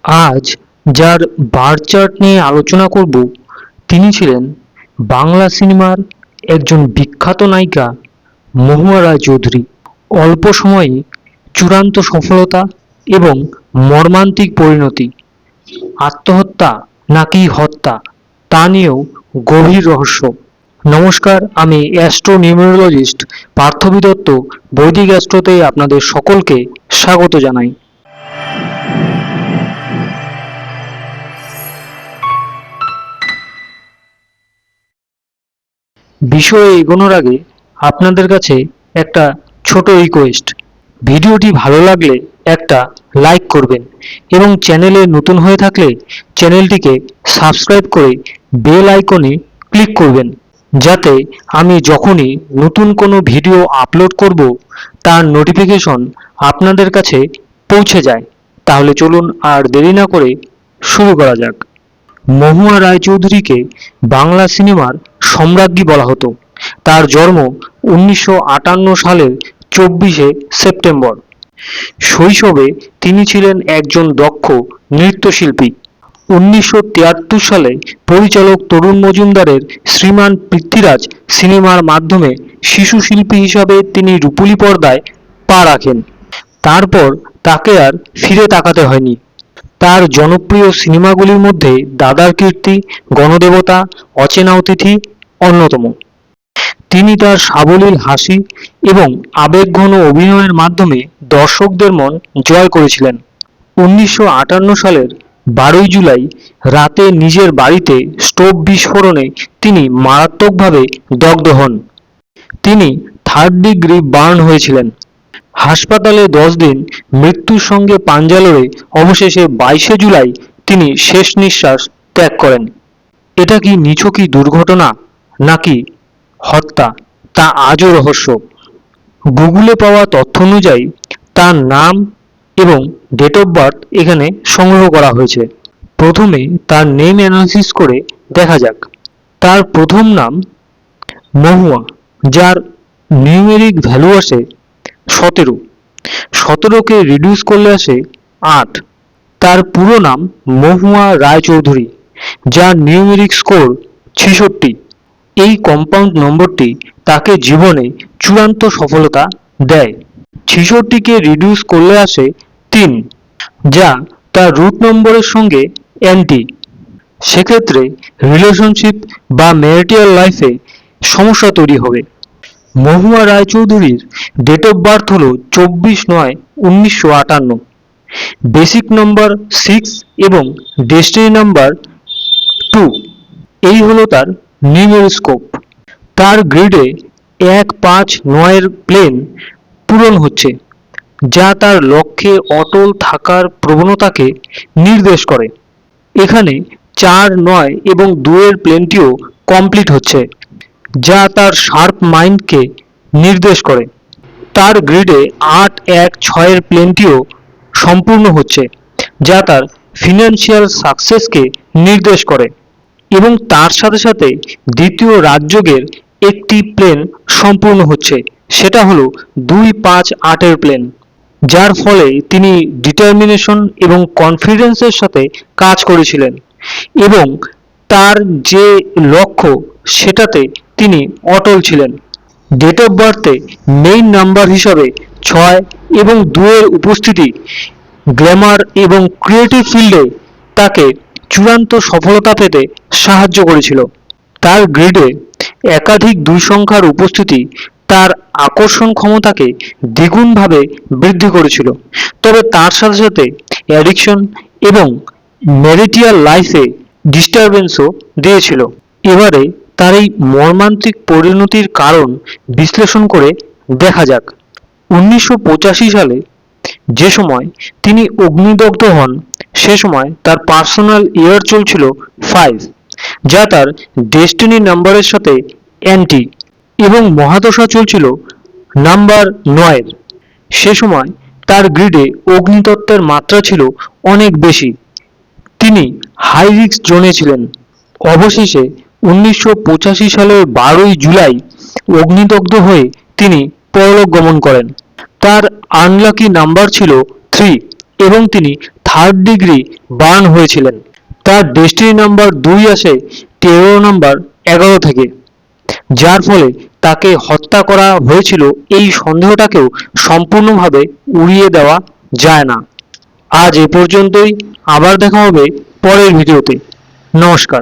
আজ যার bar chart নিয়ে আলোচনা করব তিনি ছিলেন বাংলা সিনেমার একজন বিখ্যাত নায়িকা মহুয়া রায়চৌধুরী। অল্প সময়ে চূড়ান্ত সফলতা এবং মর্মান্তিক পরিণতি, আত্মহত্যা নাকি হত্যা তা নিয়েও গভীর রহস্য। নমস্কার, আমি অ্যাস্ট্রো নিউমেরোলজিস্ট পার্থবী দত্ত বৈদিক অ্যাস্ট্রোতে আপনাদের সকলকে স্বাগত জানাই। বিষয়ে এগোনোর আগে আপনাদের কাছে একটা ছোট রিকোয়েস্ট, ভিডিওটি ভালো লাগলে একটা লাইক করবেন এবং চ্যানেলে নতুন হয়ে থাকলে চ্যানেলটিকে সাবস্ক্রাইব করে বেল আইকনে ক্লিক করবেন, যাতে আমি যখনই নতুন কোনো ভিডিও আপলোড করব তার নোটিফিকেশন আপনাদের কাছে পৌঁছে যায়। তাহলে চলুন আর দেরি না করে শুরু করা যাক। মহুয়া রায়চৌধুরীকে বাংলা সিনেমার সম্রাজ্ঞী বলা হতো। তার জন্ম 1958 সালের 24শে সেপ্টেম্বর। শৈশবে তিনি ছিলেন একজন দক্ষ নৃত্যশিল্পী। 1973 সালে পরিচালক তরুণ মজুমদারের শ্রীমান পৃথ্বীরাজ সিনেমার মাধ্যমে শিশু শিল্পী হিসাবে তিনি রূপলী পর্দায় পা রাখেন। তারপর তাকে আর ফিরে তাকাতে হয়নি। তার জনপ্রিয় সিনেমাগুলির মধ্যে দাদার কীর্তি, গণদেবতা, অচেনা অতিথি অন্যতম। তিনি তার সাবলীল হাসি এবং আবেগঘন অভিনয়ের মাধ্যমে দর্শকদের মন জয় করেছিলেন। 1958 সালের 12ই জুলাই রাতে নিজের বাড়িতে স্টোভ বিস্ফোরণে তিনি মারাত্মকভাবে দগ্ধ হন। তিনি 3rd ডিগ্রি বার্ন হয়েছিলেন। হাসপাতালে 10 দিন মৃত্যুর সঙ্গে পাঞ্জা লড়ে অবশেষে 22শে জুলাই তিনি শেষ নিঃশ্বাস ত্যাগ করেন। এটা কি নিছকই দুর্ঘটনা নাকি হত্যা, তা আজও রহস্য। গুগলে পাওয়া তথ্য অনুযায়ী তার নাম এবং ডেট অফ বার্থ এখানে সংগ্রহ করা হয়েছে। প্রথমে তার নেম অ্যানালিসিস করে দেখা যাক। তার প্রথম নাম মহুয়া, যার নিউমেরিক ভ্যালু আসে 17। 17কে রিডিউস করলে আসে 8। তার পুরো নাম মহুয়া রায়চৌধুরী, যার নিউমেরিক স্কোর 66। এই কম্পাউন্ড নম্বরটি তাকে জীবনে চূড়ান্ত সফলতা দেয়। 66কে রিডিউস করলে আসে 3, যা তার রুট নম্বরের সঙ্গে অ্যান্টি। সেক্ষেত্রে রিলেশনশিপ বা ম্যারিটাল লাইফে সমস্যা তৈরি হবে। মহুয়া রায়চৌধুরীর ডেট অফ বার্থ হল 24/9/1958। বেসিক নম্বর 6 এবং ডেস্টিনি নাম্বার 2। এই হলো তার নিউমেরোস্কোপ। তার গ্রিডে 1, 5, 9 প্লেন পূরণ হচ্ছে, যা তার লক্ষ্যে অটল থাকার প্রবণতাকে নির্দেশ করে। এখানে 4, 9 এবং 2 প্লেনটিও কমপ্লিট হচ্ছে, যা তার শার্প মাইন্ডকে নির্দেশ করে। তার গ্রিডে 8, 1, 6 প্লেনটিও সম্পূর্ণ হচ্ছে, যা তার ফিনান্সিয়াল সাকসেসকে নির্দেশ করে। এবং তার সাথে সাথে দ্বিতীয় রাজযোগের একটি প্লেন সম্পূর্ণ হচ্ছে, সেটা হলো 2, 5, 8 প্লেন, যার ফলে তিনি ডিটারমিনেশন এবং কনফিডেন্সের সাথে কাজ করেছিলেন এবং তার যে লক্ষ্য সেটাতে তিনি অটল ছিলেন। ডেট অফ বার্থে মেইন নাম্বার হিসাবে 6 এবং 2 উপস্থিতি গ্ল্যামার এবং ক্রিয়েটিভ ফিল্ডে তাকে চূড়ান্ত সফলতা পেতে সাহায্য করেছিল। তার গ্রিডে একাধিক 2 সংখ্যার উপস্থিতি তার আকর্ষণ ক্ষমতাকে দ্বিগুণভাবে বৃদ্ধি করেছিল, তবে তার সাথে সাথে অ্যাডিকশন এবং ম্যারিটাল লাইফে ডিস্টারবেন্সও দিয়েছিল। এবারে তার এই মর্মান্তিক পরিণতির কারণ বিশ্লেষণ করে দেখা যাক। 1985 সালে যে সময় তিনি অগ্নিদগ্ধ হন, সে সময় তার পার্সোনাল ইয়ার চলছিল 5, যা তার ডেস্টিনি নাম্বারের সাথে অ্যান্টি, এবং মহাদশা চলছিল নাম্বার 9। সে সময় তার গ্রিডে অগ্নিতত্ত্বের মাত্রা ছিল অনেক বেশি। তিনি হাই রিস্ক জোনে ছিলেন। অবশেষে 1985 সালের 12ই জুলাই অগ্নিদগ্ধ হয়ে তিনি পরলোক গমন করেন। তার আনলাকি নাম্বার ছিল 3 এবং তিনি থার্ড ডিগ্রি বার্ন হয়েছিলেন। তার ডেস্টিনি নাম্বার 2 আসে 13 নাম্বার 11 থেকে, যার ফলে তাকে হত্যা করা হয়েছিল এই সন্দেহটাকেও সম্পূর্ণভাবে উড়িয়ে দেওয়া যায় না। আজ এ পর্যন্তই, আবার দেখা হবে পরের ভিডিওতে। নমস্কার।